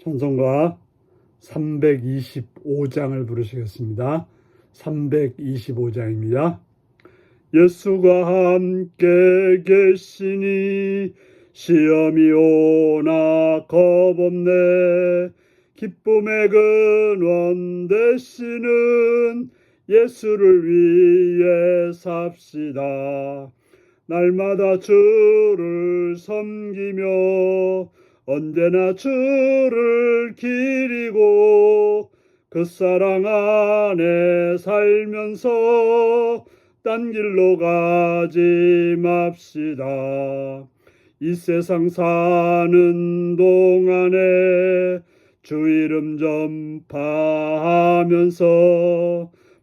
찬송가 325장을 부르시겠습니다. 325장입니다. 예수가 함께 계시니 시험이 오나 겁없네. 기쁨의 근원 되시는 예수를 위해 삽시다. 날마다 주를 섬기며 언제나 주를 기리고 그 사랑 안에 살면서 딴 길로 가지 맙시다. 이 세상 사는 동안에 주 이름 전파하면서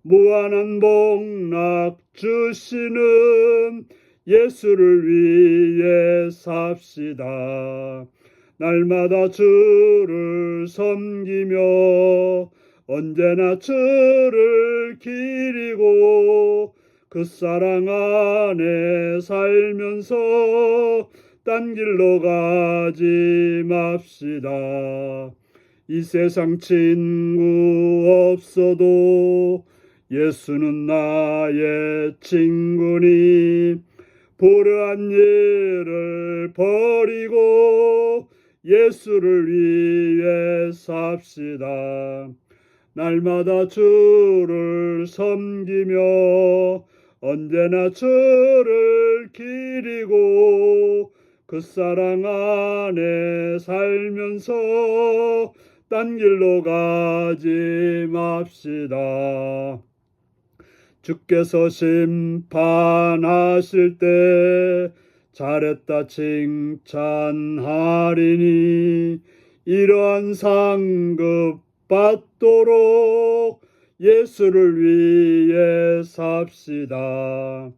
무한한 복락 주시는 예수를 위해 삽시다. 날마다 주를 섬기며 언제나 주를 기리고 그 사랑 안에 살면서 딴 길로 가지 맙시다. 이 세상 친구 없어도 예수는 나의 친구니 불의한 일을 버리고 예수를 위해 삽시다. 날마다 주를 섬기며 언제나 주를 기리고 그 사랑 안에 살면서 딴 길로 가지 맙시다. 주께서 심판하실 때 잘했다 칭찬하리니 이러한 상급 받도록 예수를 위해 삽시다.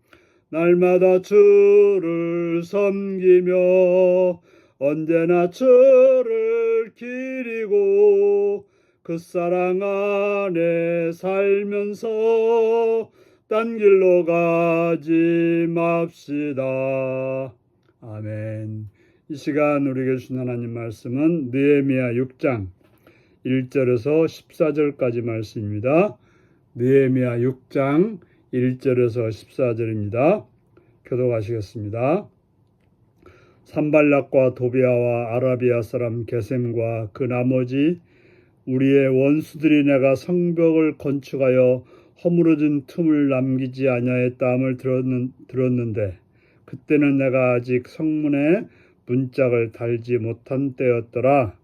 날마다 주를 섬기며 언제나 주를 기리고 그 사랑 안에 살면서 딴 길로 가지 맙시다. 아멘. 이 시간 우리에게 주신 하나님 말씀은 느헤미야 6장 1절에서 14절까지 말씀입니다. 느헤미야 6장 1절에서 14절입니다. 교독하시겠습니다. 산발락과 도비아와 아라비아 사람 게셈과 그 나머지 우리의 원수들이 내가 성벽을 건축하여 허물어진 틈을 남기지 아니하였다함을 들었는데 그때는 내가 아직 성문에 문짝을 달지 못한 때였더라.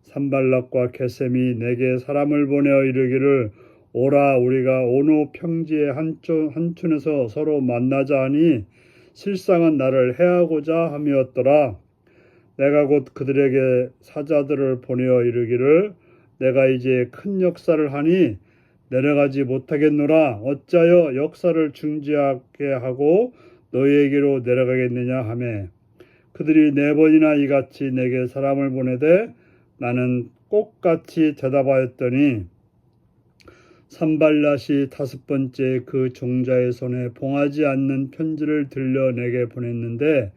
산발락과 게셈이 내게 사람을 보내어 이르기를 오라 우리가 오노 평지의 한촌에서 서로 만나자 하니 실상은 나를 해하고자 함이었더라. 내가 곧 그들에게 사자들을 보내어 이르기를 내가 이제 큰 역사를 하니 내려가지 못하겠노라. 어찌하여 역사를 중지하게 하고 너희에게로 내려가겠느냐 하매 그들이 4번이나 이같이 내게 사람을 보내되 나는 꼭같이 대답하였더니 산발랏이 5번째 그 종자의 손에 봉하지 않는 편지를 들려 내게 보냈는데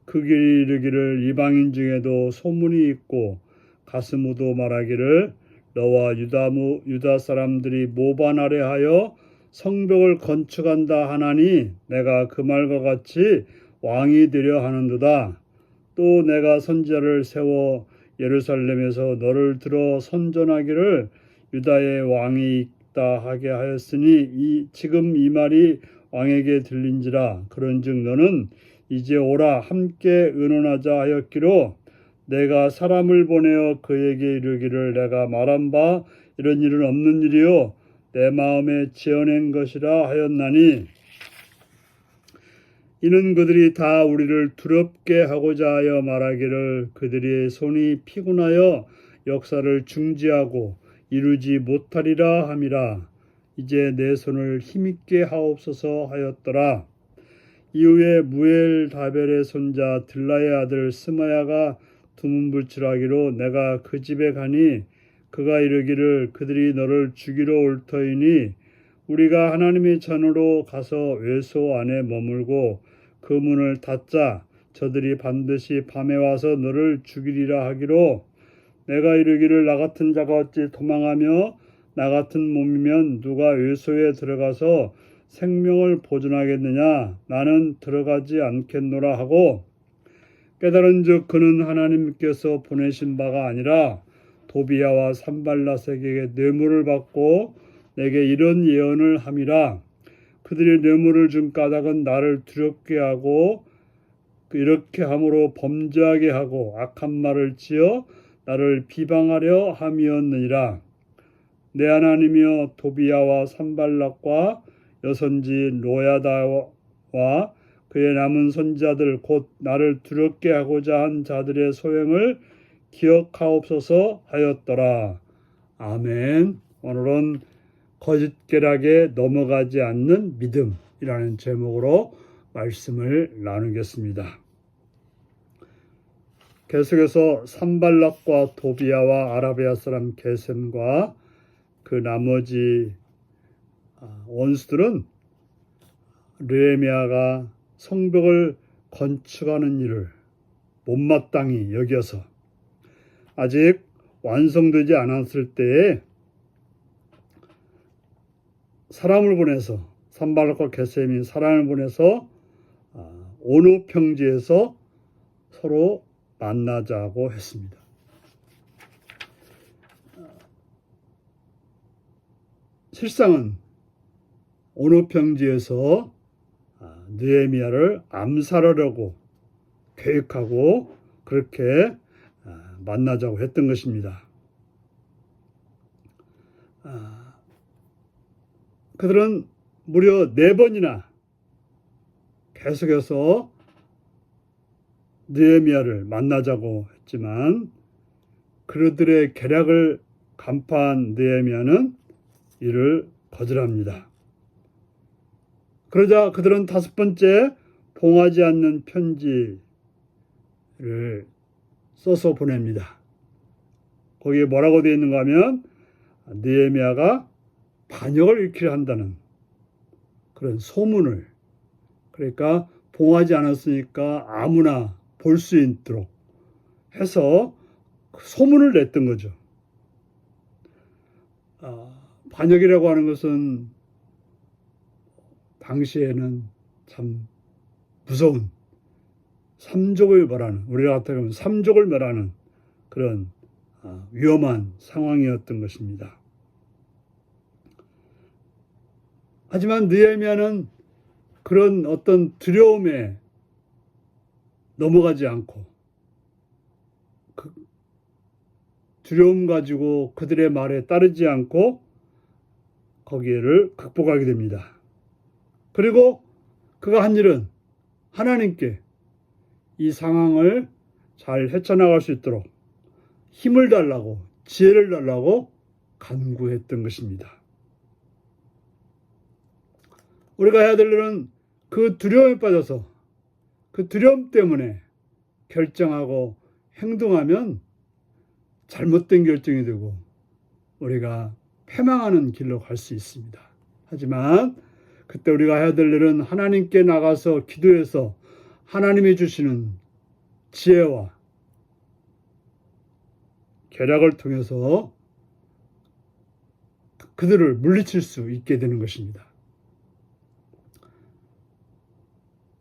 그 길이 이르기를 이방인 중에도 소문이 있고 가스무도 말하기를 너와 유다 사람들이 모반하려 하여 성벽을 건축한다 하나니 내가 그 말과 같이 왕이 되려 하는도다. 또 내가 선지자를 세워 예루살렘에서 너를 들어 선전하기를 유다의 왕이 있다 하게 하였으니 지금 이 말이 왕에게 들린지라. 그런즉 너는 이제 오라 함께 의논하자 하였기로 내가 사람을 보내어 그에게 이르기를 내가 말한 바 이런 일은 없는 일이요 내 마음에 지어낸 것이라 하였나니 이는 그들이 다 우리를 두렵게 하고자 하여 말하기를 그들의 손이 피곤하여 역사를 중지하고 이루지 못하리라 함이라. 이제 내 손을 힘있게 하옵소서 하였더라. 이후에 무엘다벨의 손자 들라의 아들 스마야가 두문불출하기로 내가 그 집에 가니 그가 이르기를 그들이 너를 죽이러 올 터이니 우리가 하나님의 전으로 가서 외소 안에 머물고 그 문을 닫자. 저들이 반드시 밤에 와서 너를 죽이리라 하기로 내가 이르기를 나 같은 자가 어찌 도망하며 나 같은 몸이면 누가 외소에 들어가서 생명을 보존하겠느냐. 나는 들어가지 않겠노라 하고 깨달은즉 그는 하나님께서 보내신 바가 아니라 도비야와 산발라색에게 뇌물을 받고 내게 이런 예언을 함이라. 그들이 뇌물을 준 까닭은 나를 두렵게 하고 이렇게 함으로 범죄하게 하고 악한 말을 지어 나를 비방하려 함이었느니라. 내 하나님이여 도비야와 산발락과 여선지 노야다와 그의 남은 선지자들 곧 나를 두렵게 하고자 한 자들의 소행을 기억하옵소서 하였더라. 아멘. 오늘은 거짓계략에 넘어가지 않는 믿음이라는 제목으로 말씀을 나누겠습니다. 계속해서 산발락과 도비야와 아라비아 사람 게셈과 그 나머지 원수들은 느헤미야가 성벽을 건축하는 일을 못마땅히 여겨서 아직 완성되지 않았을 때에 사람을 보내서 산발락과 게셈이 사람을 보내서 오노 평지에서 서로 만나자고 했습니다. 실상은 오노 평지에서 느헤미야를 암살하려고 계획하고 그렇게 만나자고 했던 것입니다. 그들은 무려 4번이나 계속해서 느헤미야를 만나자고 했지만 그들의 계략을 간파한 느헤미야는 이를 거절합니다. 그러자 그들은 5번째 봉하지 않는 편지를 써서 보냅니다. 거기에 뭐라고 되어 있는가 하면 느헤미야가 반역을 일으키려 한다는 그런 소문을, 그러니까 봉하지 않았으니까 아무나 볼 수 있도록 해서 소문을 냈던 거죠. 반역이라고 하는 것은 당시에는 참 무서운 삼족을 멸하는, 우리가 같으면 삼족을 멸하는 그런 위험한 상황이었던 것입니다. 하지만 느헤미야는 그런 어떤 두려움에 넘어가지 않고 그 두려움 가지고 그들의 말에 따르지 않고 거기를 극복하게 됩니다. 그리고 그가 한 일은 하나님께 이 상황을 잘 헤쳐나갈 수 있도록 힘을 달라고, 지혜를 달라고 간구했던 것입니다. 우리가 해야 될 일은 그 두려움에 빠져서 그 두려움 때문에 결정하고 행동하면 잘못된 결정이 되고 우리가 패망하는 길로 갈 수 있습니다. 하지만 그때 우리가 해야 될 일은 하나님께 나가서 기도해서 하나님이 주시는 지혜와 계략을 통해서 그들을 물리칠 수 있게 되는 것입니다.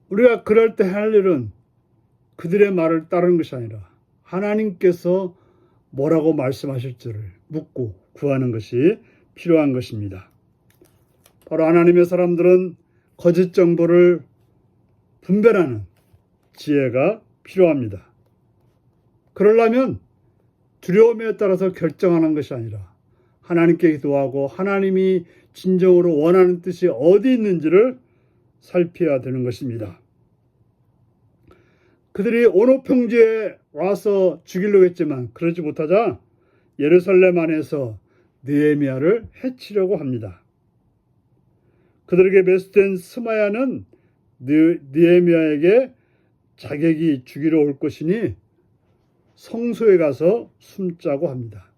우리가 그럴 때 할 일은 그들의 말을 따르는 것이 아니라 하나님께서 뭐라고 말씀하실지를 묻고 구하는 것이 필요한 것입니다. 바로 하나님의 사람들은 거짓 정보를 분별하는 지혜가 필요합니다. 그러려면 두려움에 따라서 결정하는 것이 아니라 하나님께 기도하고 하나님이 진정으로 원하는 뜻이 어디 있는지를 살펴야 되는 것입니다. 그들이 오노 평지에 와서 죽이려고 했지만 그러지 못하자 예루살렘 안에서 느헤미야를 해치려고 합니다. 그들에게 매수된 스마야는 느헤미야에게 자객이 죽이러 올 것이니 성소에 가서 숨자고 합니다.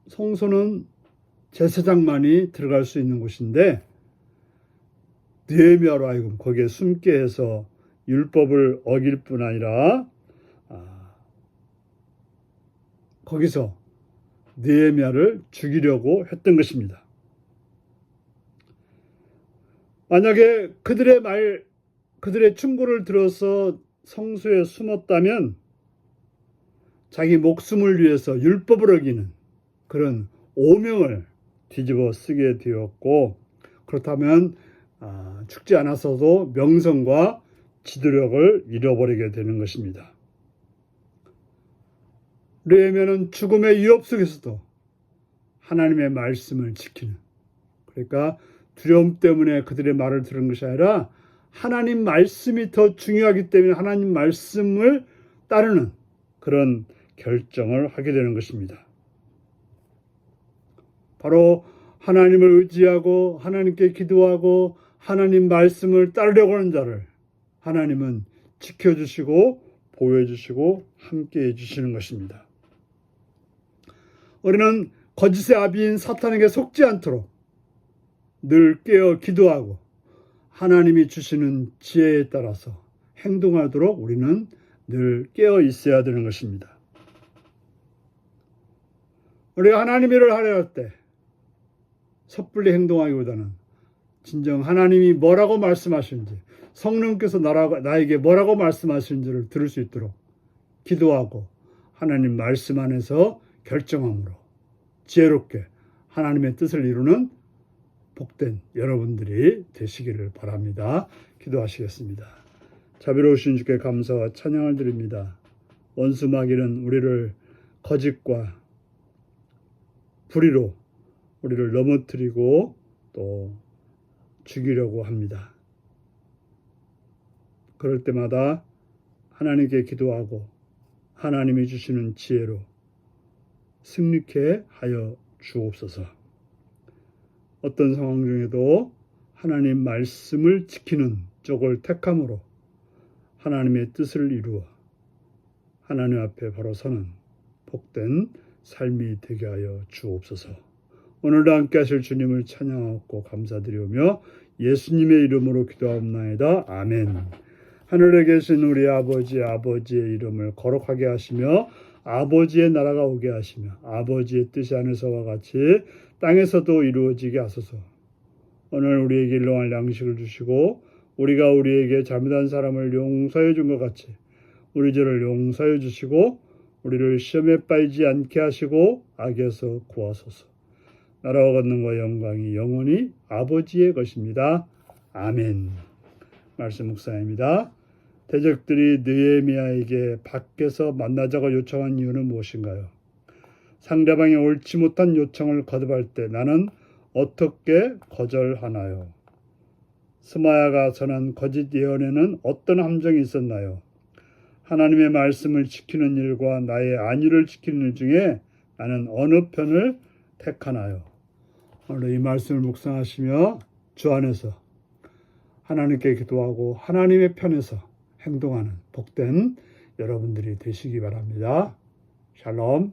성소는 제사장만이 들어갈 수 있는 곳인데 느헤미야로 하여금 거기에 숨게 해서 율법을 어길 뿐 아니라 거기서 느헤미야를 죽이려고 했던 것입니다. 만약에 그들의 충고를 들어서 성소에 숨었다면 자기 목숨을 위해서 율법을 어기는 그런 오명을 뒤집어 쓰게 되었고, 그렇다면 죽지 않았어도 명성과 지도력을 잃어버리게 되는 것입니다. 느헤미야는 죽음의 위협 속에서도 하나님의 말씀을 지키는, 그러니까 두려움 때문에 그들의 말을 들은 것이 아니라 하나님 말씀이 더 중요하기 때문에 하나님 말씀을 따르는 그런 결정을 하게 되는 것입니다. 바로 하나님을 의지하고 하나님께 기도하고 하나님 말씀을 따르려고 하는 자를 하나님은 지켜주시고 보호해주시고 함께해 주시는 것입니다. 우리는 거짓의 아비인 사탄에게 속지 않도록 늘 깨어 기도하고 하나님이 주시는 지혜에 따라서 행동하도록 우리는 늘 깨어 있어야 되는 것입니다. 우리가 하나님의 일을 하려 할 때 섣불리 행동하기보다는 진정 하나님이 뭐라고 말씀하시는지, 성령께서 나에게 뭐라고 말씀하시는지를 들을 수 있도록 기도하고 하나님 말씀 안에서 결정함으로 지혜롭게 하나님의 뜻을 이루는 복된 여러분들이 되시기를 바랍니다. 기도하시겠습니다. 자비로우신 주께 감사와 찬양을 드립니다. 원수 마귀는 우리를 거짓과 불의로 우리를 넘어뜨리고 또 죽이려고 합니다. 그럴 때마다 하나님께 기도하고 하나님이 주시는 지혜로 승리케 하여 주옵소서. 어떤 상황 중에도 하나님 말씀을 지키는 쪽을 택함으로 하나님의 뜻을 이루어 하나님 앞에 바로 서는 복된 삶이 되게 하여 주옵소서. 오늘도 함께 하실 주님을 찬양하고 감사드리오며 예수님의 이름으로 기도하옵나이다. 아멘. 하늘에 계신 우리 아버지의 이름을 거룩하게 하시며 아버지의 나라가 오게 하시며 아버지의 뜻이 하늘에서와 같이 땅에서도 이루어지게 하소서. 오늘 우리에게 일용할 양식을 주시고 우리가 우리에게 잘못한 사람을 용서해 준 것 같이 우리 죄를 용서해 주시고 우리를 시험에 빠지지 않게 하시고 악에서 구하소서. 나라와 권능과 영광이 영원히 아버지의 것입니다. 아멘. 말씀 묵상입니다. 대적들이 느헤미야에게 밖에서 만나자고 요청한 이유는 무엇인가요? 상대방의 옳지 못한 요청을 거듭할 때 나는 어떻게 거절하나요? 스마야가 전한 거짓 예언에는 어떤 함정이 있었나요? 하나님의 말씀을 지키는 일과 나의 안위를 지키는 일 중에 나는 어느 편을 택하나요? 오늘 이 말씀을 묵상하시며 주 안에서 하나님께 기도하고 하나님의 편에서 행동하는 복된 여러분들이 되시기 바랍니다. 샬롬.